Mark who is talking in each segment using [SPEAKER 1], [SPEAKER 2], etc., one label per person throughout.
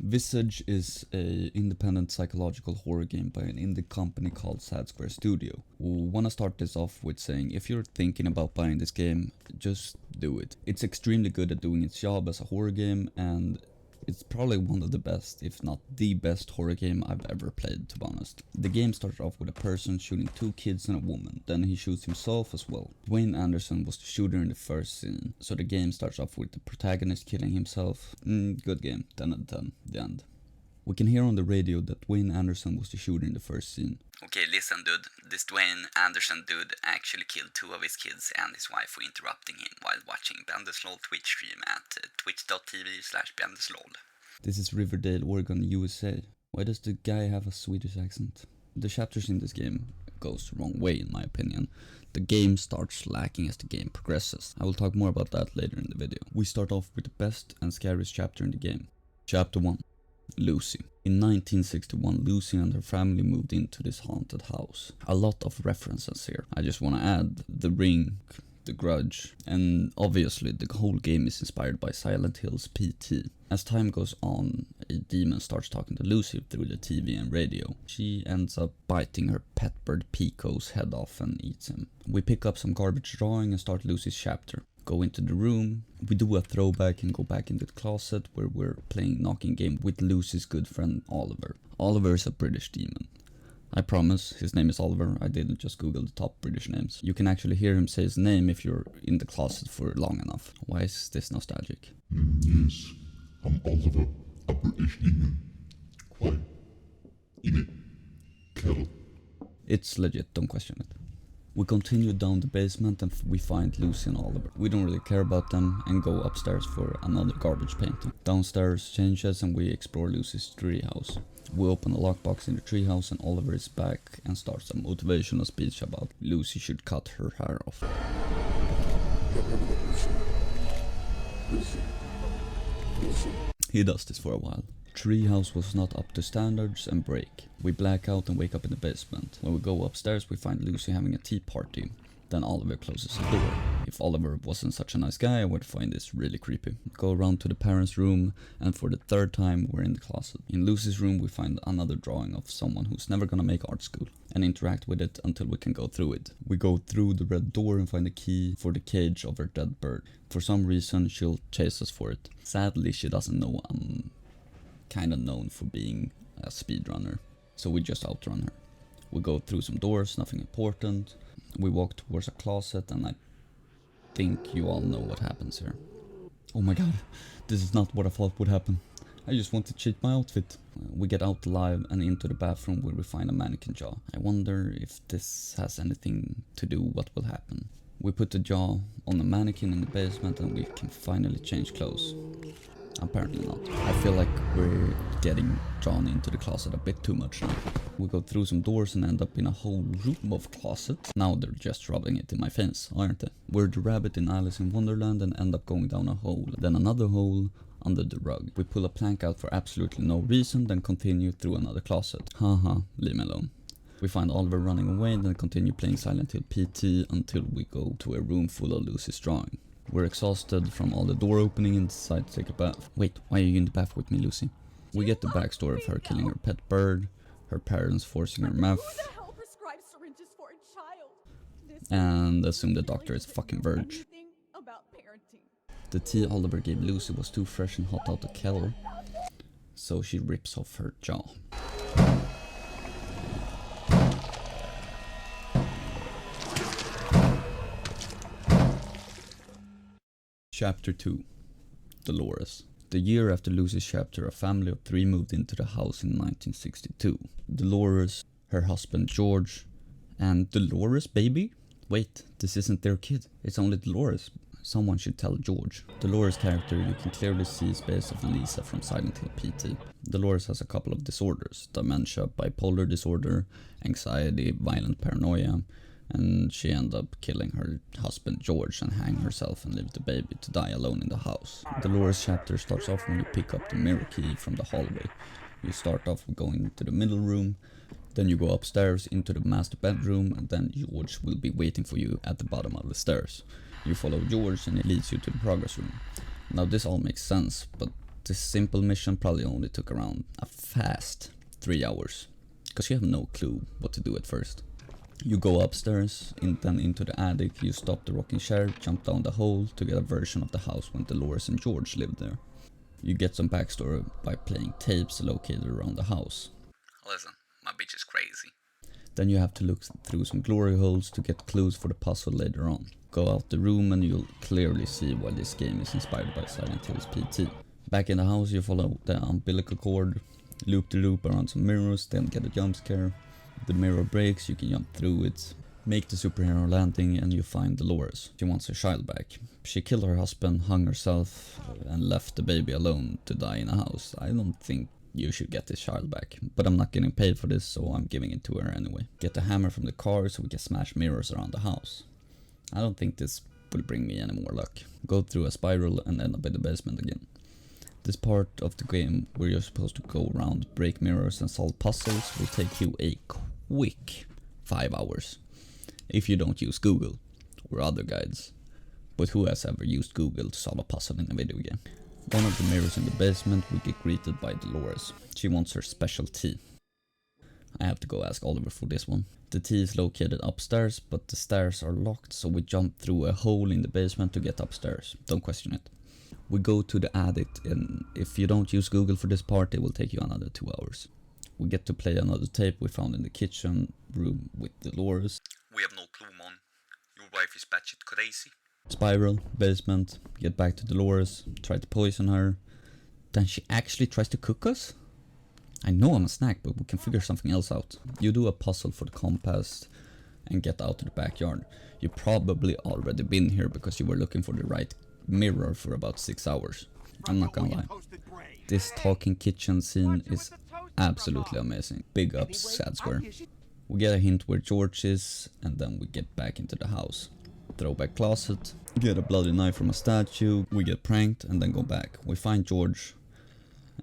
[SPEAKER 1] Visage is a independent psychological horror game by an indie company called Sad Square Studio. We wanna start this off with saying if you're thinking about buying this game, just do it. It's extremely good at doing its job as a horror game, and it's probably one of the best, if not the best horror game I've ever played, to be honest. The game starts off with a person shooting 2 kids and a woman, then he shoots himself as well. Dwayne Anderson was the shooter in the first scene, so the game starts off with the protagonist killing himself. Good game, 10 out of 10, the end. We can hear on the radio that Dwayne Anderson was the shooter in the first scene.
[SPEAKER 2] Okay, listen dude, this Dwayne Anderson dude actually killed 2 of his kids and his wife for interrupting him while watching Bendejo Twitch stream at twitch.tv/Bendejo.
[SPEAKER 1] This is Riverdale, Oregon, USA. Why does the guy have a Swedish accent? The chapters in this game goes the wrong way in my opinion. The game starts lacking as the game progresses. I will talk more about that later in the video. We start off with the best and scariest chapter in the game. Chapter 1. Lucy. In 1961, Lucy and her family moved into this haunted house. A lot of references here. I just want to add The Ring, The Grudge, and obviously the whole game is inspired by Silent Hill's PT. As time goes on, a demon starts talking to Lucy through the TV and radio. She ends up biting her pet bird Pico's head off and eats him. We pick up some garbage drawing and start Lucy's chapter. Go into the room, we do a throwback and go back into the closet where we're playing knocking game with Lucy's good friend Oliver. Oliver is a British demon. I promise, his name is Oliver, I didn't just google the top British names. You can actually hear him say his name if you're in the closet for long enough. Why is this nostalgic?
[SPEAKER 3] Yes, I'm Oliver, a British demon. Quite in it. Kettle.
[SPEAKER 1] It's legit, don't question it. We continue down the basement and we find Lucy and Oliver. We don't really care about them and go upstairs for another garbage painting. Downstairs changes and we explore Lucy's treehouse. We open a lockbox in the treehouse and Oliver is back and starts a motivational speech about Lucy should cut her hair off. He does this for a while. Treehouse was not up to standards and break. We black out and wake up in the basement. When we go upstairs we find Lucy having a tea party. Then Oliver closes the door. If Oliver wasn't such a nice guy, I would find this really creepy. Go around to the parents' room and for the 3rd time we're in the closet. In Lucy's room we find another drawing of someone who's never gonna make art school and interact with it until we can go through it. We go through the red door and find the key for the cage of her dead bird. For some reason she'll chase us for it. Sadly she doesn't know I'm kinda known for being a speedrunner, so we just outrun her. We go through some doors, nothing important. We walk towards a closet and I think you all know what happens here. Oh my god, this is not what I thought would happen. I just want to cheat my outfit. We get out alive and into the bathroom where we find a mannequin jaw. I wonder if this has anything to do with what will happen. We put the jaw on the mannequin in the basement and we can finally change clothes. Apparently not. I feel like we're getting drawn into the closet a bit too much now. We go through some doors and end up in a whole room of closets. Now they're just rubbing it in my face, aren't they? We're the rabbit in Alice in Wonderland and end up going down a hole, then another hole under the rug. We pull a plank out for absolutely no reason, then continue through another closet. Haha, leave me alone. We find Oliver running away and then continue playing Silent Hill PT until we go to a room full of Lucy's drawing. We're exhausted from all the door opening and decide to take a bath. Wait, why are you in the bath with me, Lucy? We get the backstory of her killing her pet bird, her parents forcing her meth, and assume the doctor is a fucking virgin. The tea Oliver gave Lucy was too fresh and hot out the kettle, so she rips off her jaw. Chapter 2. Dolores. The year after Lucy's chapter, a family of 3 moved into the house in 1962. Dolores, her husband George, and Dolores' baby? Wait, this isn't their kid. It's only Dolores. Someone should tell George. Dolores' character you can clearly see is based off Lisa from Silent Hill PT. Dolores has a couple of disorders: dementia, bipolar disorder, anxiety, violent paranoia, and she ended up killing her husband George and hang herself and leave the baby to die alone in the house. Dolores' chapter starts off when you pick up the mirror key from the hallway. You start off with going into the middle room, then you go upstairs into the master bedroom, and then George will be waiting for you at the bottom of the stairs. You follow George and it leads you to the progress room. Now this all makes sense, but This simple mission probably only took around a fast 3 hours, because you have no clue what to do at first. You go upstairs, then into the attic, you stop the rocking chair, jump down the hole to get a version of the house when Dolores and George lived there. You get some backstory by playing tapes located around the house.
[SPEAKER 2] Listen, my bitch is crazy.
[SPEAKER 1] Then you have to look through some glory holes to get clues for the puzzle later on. Go out the room and you'll clearly see why this game is inspired by Silent Hill's PT. Back in the house you follow the umbilical cord, loop the loop around some mirrors, then get a jump scare. The mirror breaks, you can jump through it, make the superhero landing, and you find Dolores. She wants her child back. She killed her husband, hung herself, and left the baby alone to die in a house. I don't think you should get this child back, but I'm not getting paid for this, so I'm giving it to her anyway. Get the hammer from the car so we can smash mirrors around the house. I don't think this will bring me any more luck. Go through a spiral and end up in the basement again. This part of the game where you're supposed to go around, break mirrors and solve puzzles will take you a quick 5 hours. If you don't use Google or other guides. But who has ever used Google to solve a puzzle in a video game? One of the mirrors in the basement we get greeted by Dolores. She wants her special tea. I have to go ask Oliver for this one. The tea is located upstairs, but the stairs are locked, so we jump through a hole in the basement to get upstairs. Don't question it. We go to the attic, and if you don't use Google for this part, it will take you another 2 hours. We get to play another tape we found in the kitchen room with Dolores.
[SPEAKER 2] We have no clue, man. Your wife is batshit crazy.
[SPEAKER 1] Spiral, basement, get back to Dolores, try to poison her. Then she actually tries to cook us? I know I'm a snack, but we can figure something else out. You do a puzzle for the compass and get out to the backyard. You probably already been here because you were looking for the right mirror for about 6 hours. I'm not gonna lie. This talking kitchen scene is absolutely amazing. Big ups, Sad Square. We get a hint where George is, and then we get back into the house. Throwback closet, get a bloody knife from a statue, we get pranked and then go back. We find George,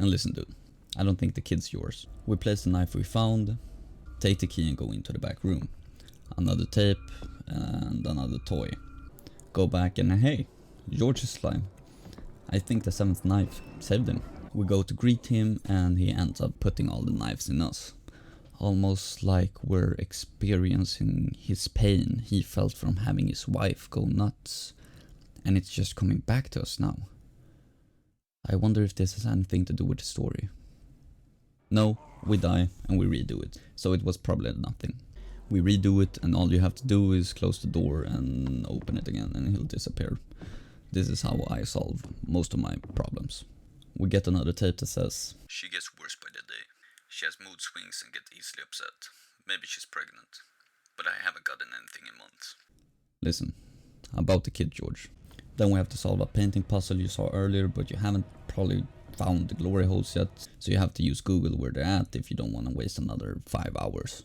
[SPEAKER 1] and listen dude, I don't think the kid's yours. We place the knife we found, take the key and go into the back room. Another tape and another toy. Go back and hey, George is alive. I think the 7th knife saved him. We go to greet him and he ends up putting all the knives in us. Almost like we're experiencing his pain he felt from having his wife go nuts. And it's just coming back to us now. I wonder if this has anything to do with the story. No, we die and we redo it. So it was probably nothing. We redo it and all you have to do is close the door and open it again and he'll disappear. This is how I solve most of my problems. We get another tape that says,
[SPEAKER 2] She gets worse by the day. She has mood swings and gets easily upset. Maybe she's pregnant. But I haven't gotten anything in months.
[SPEAKER 1] Listen, about the kid George. Then we have to solve a painting puzzle you saw earlier, but you haven't probably found the glory holes yet. So you have to use Google where they're at if you don't want to waste another 5 hours.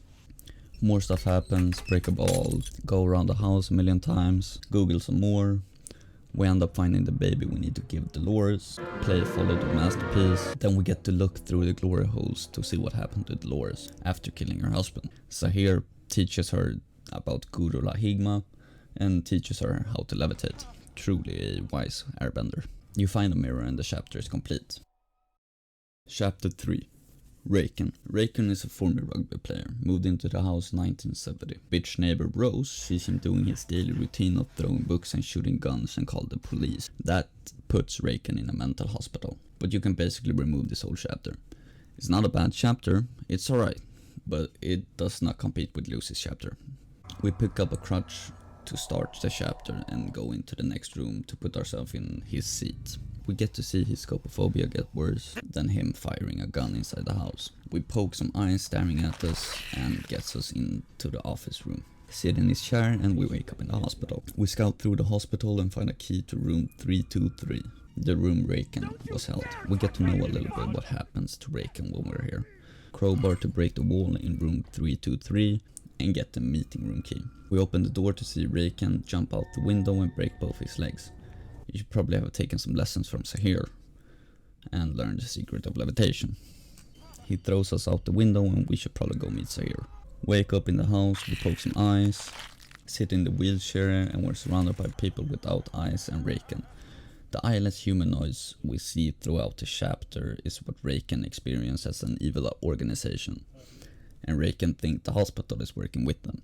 [SPEAKER 1] More stuff happens, break a ball, go around the house a million times, Google some more. We end up finding the baby we need to give Dolores, play Follow the Masterpiece, then we get to look through the glory holes to see what happened to Dolores after killing her husband. Sahir teaches her about Guru Lahigma and teaches her how to levitate. Truly a wise airbender. You find a mirror and the chapter is complete. Chapter 3. Rakan. Rakan is a former rugby player, moved into the house in 1970. Bitch neighbor Rose sees him doing his daily routine of throwing books and shooting guns and called the police. That puts Rakan in a mental hospital, but you can basically remove this whole chapter. It's not a bad chapter, it's alright, but it does not compete with Lucy's chapter. We pick up a crutch to start the chapter and go into the next room to put ourselves in his seat. We get to see his xenophobia get worse than him firing a gun inside the house. We poke some eyes staring at us and gets us into the office room. Sit in his chair and we wake up in the hospital. We scout through the hospital and find a key to room 323, the room Rakan was held. We get to know a little bit what happens to Rakan when we're here. Crowbar to break the wall in room 323 and get the meeting room key. We open the door to see Rakan jump out the window and break both his legs. You should probably have taken some lessons from Sahir and learned the secret of levitation. He throws us out the window and we should probably go meet Sahir. Wake up in the house, we poke some eyes, sit in the wheelchair and we're surrounded by people without eyes and Rakan. The eyeless humanoids we see throughout the chapter is what Rakan experiences as an evil organization, and Rakan think the hospital is working with them.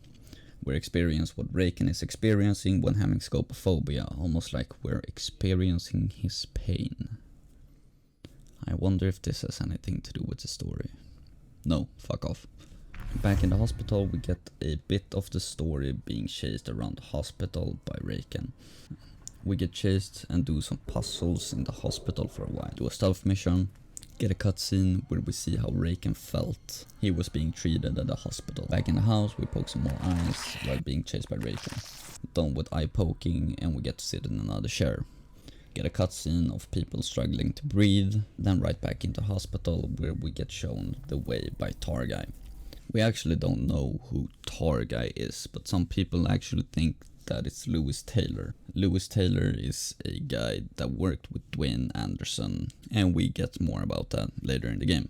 [SPEAKER 1] We experience what Rakan is experiencing when having xenophobia, almost like we're experiencing his pain. I wonder if this has anything to do with the story. No, fuck off. Back in the hospital, we get a bit of the story being chased around the hospital by Rakan. We get chased and do some puzzles in the hospital for a while. Do a stealth mission, get a cutscene where we see how Rakan felt he was being treated at the hospital. Back in the house, we poke some more eyes while being chased by Rakan. Done with eye poking, and we get to sit in another chair. Get a cutscene of people struggling to breathe, then right back into hospital where we get shown the way by Targuy. We actually don't know who Targuy is, but some people actually think that it's Lewis Taylor. Lewis Taylor is a guy that worked with Dwayne Anderson, and we get more about that later in the game.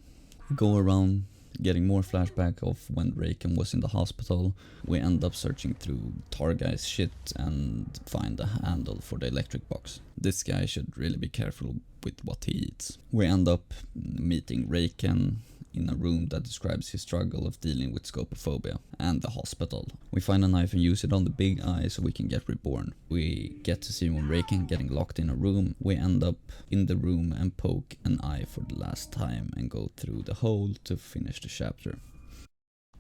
[SPEAKER 1] We go around getting more flashback of when Rakan was in the hospital. We end up searching through Targuy's shit and find a handle for the electric box. This guy should really be careful with what he eats. We end up meeting Rakan in a room that describes his struggle of dealing with xenophobia and the hospital. We find a knife and use it on the big eye so we can get reborn. We get to see when Rakan getting locked in a room. We end up in the room and poke an eye for the last time and go through the hole to finish the chapter.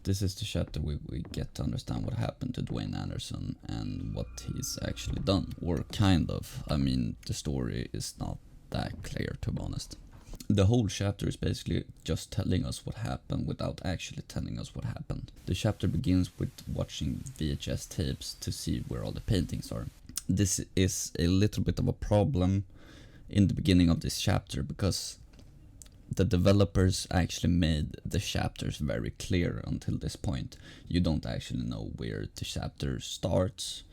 [SPEAKER 1] This is the chapter we get to understand what happened to Dwayne Anderson and what he's actually done. Or kind of. I mean, the story is not that clear, to be honest. The whole chapter is basically just telling us what happened without actually telling us what happened. The chapter begins with watching VHS tapes to see where all the paintings are. This is a little bit of a problem in the beginning of this chapter because the developers actually made the chapters very clear until this point. You don't actually know where the chapter starts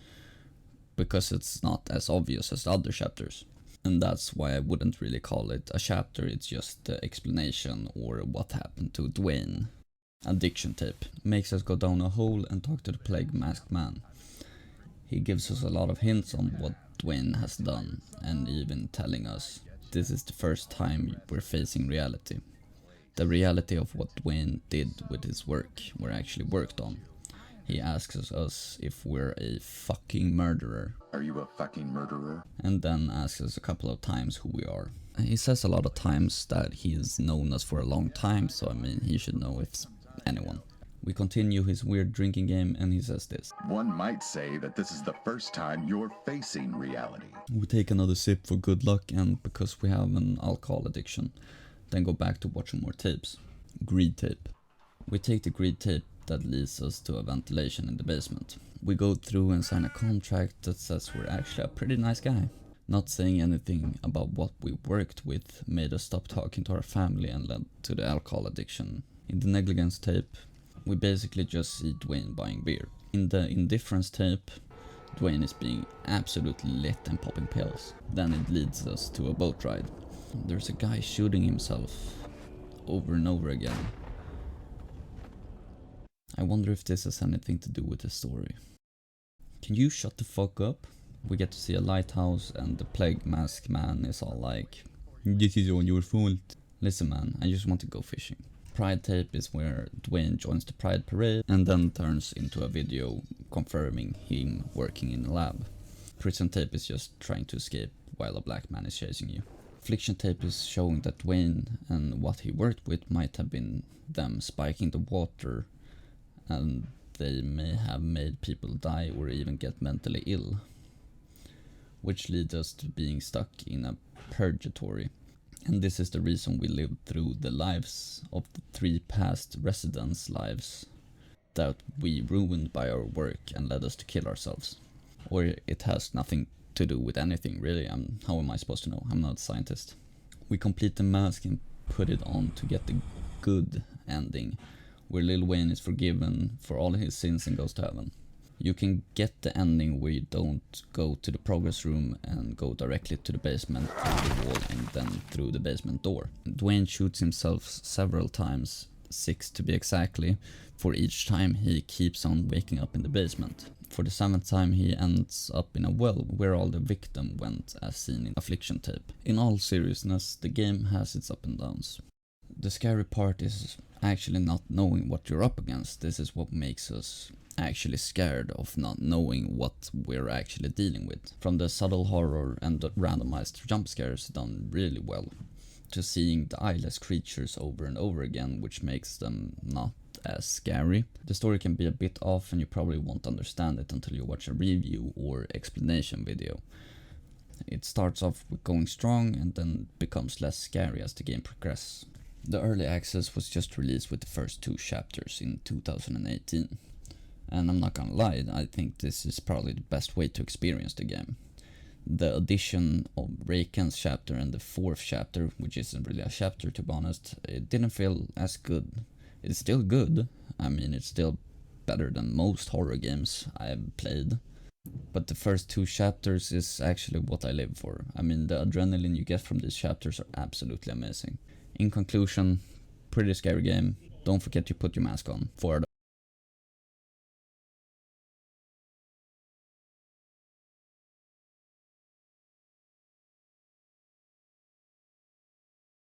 [SPEAKER 1] because it's not as obvious as the other chapters. And that's why I wouldn't really call it a chapter, it's just the explanation or what happened to Dwayne. Addiction tape makes us go down a hole and talk to the plague masked man. He gives us a lot of hints on what Dwayne has done and even telling us this is the first time we're facing reality. The reality of what Dwayne did with his work were actually worked on. He asks us if we're a fucking murderer.
[SPEAKER 4] Are you a fucking murderer?
[SPEAKER 1] And then asks us a couple of times who we are. He says a lot of times that he's known us for a long time, so I mean he should know if it's anyone. We continue his weird drinking game and he says this.
[SPEAKER 4] One might say that this is the first time you're facing reality.
[SPEAKER 1] We take another sip for good luck and because we have an alcohol addiction. Then go back to watching more tapes. Greed tape. We take the greed tape that leads us to a ventilation in the basement. We go through and sign a contract that says we're actually a pretty nice guy. Not saying anything about what we worked with made us stop talking to our family and led to the alcohol addiction. In the negligence tape, we basically just see Dwayne buying beer. In the indifference tape, Dwayne is being absolutely lit and popping pills. Then it leads us to a boat ride. There's a guy shooting himself over and over again. I wonder if this has anything to do with the story. Can you shut the fuck up? We get to see a lighthouse and the plague mask man is all like, this is all your fault. Listen man, I just want to go fishing. Pride tape is where Dwayne joins the Pride parade and then turns into a video confirming him working in a lab. Prison tape is just trying to escape while a black man is chasing you. Affliction tape is showing that Dwayne and what he worked with might have been them spiking the water and they may have made people die or even get mentally ill, which leads us to being stuck in a purgatory. And this is the reason we lived through the lives of the 3 past residents' lives that we ruined by our work and led us to kill ourselves. Or it has nothing to do with anything really. How am I supposed to know? I'm not a scientist. We complete the mask and put it on to get the good ending, where Lil Wayne is forgiven for all his sins and goes to heaven. You can get the ending where you don't go to the progress room and go directly to the basement through the wall and then through the basement door. Dwayne shoots himself several times 6 to be exactly, for each time he keeps on waking up in the basement. For the 7th time he ends up in a well where all the victim went, as seen in Affliction tape. In all seriousness, the game has its up and downs. The scary part is actually not knowing what you're up against. This is what makes us actually scared of not knowing what we're actually dealing with. From the subtle horror and the randomized jump scares done really well, to seeing the eyeless creatures over and over again, which makes them not as scary. The story can be a bit off and you probably won't understand it until you watch a review or explanation video. It starts off with going strong and then becomes less scary as the game progresses. The early access was just released with the first 2 chapters in 2018. And I'm not gonna lie, I think this is probably the best way to experience the game. The addition of Rakan's chapter and the 4th chapter, which isn't really a chapter to be honest, it didn't feel as good. It's still good, I mean it's still better than most horror games I've played. But the first 2 chapters is actually what I live for. I mean the adrenaline you get from these chapters are absolutely amazing. In conclusion, pretty scary game. Don't forget to put your mask on. 4 out of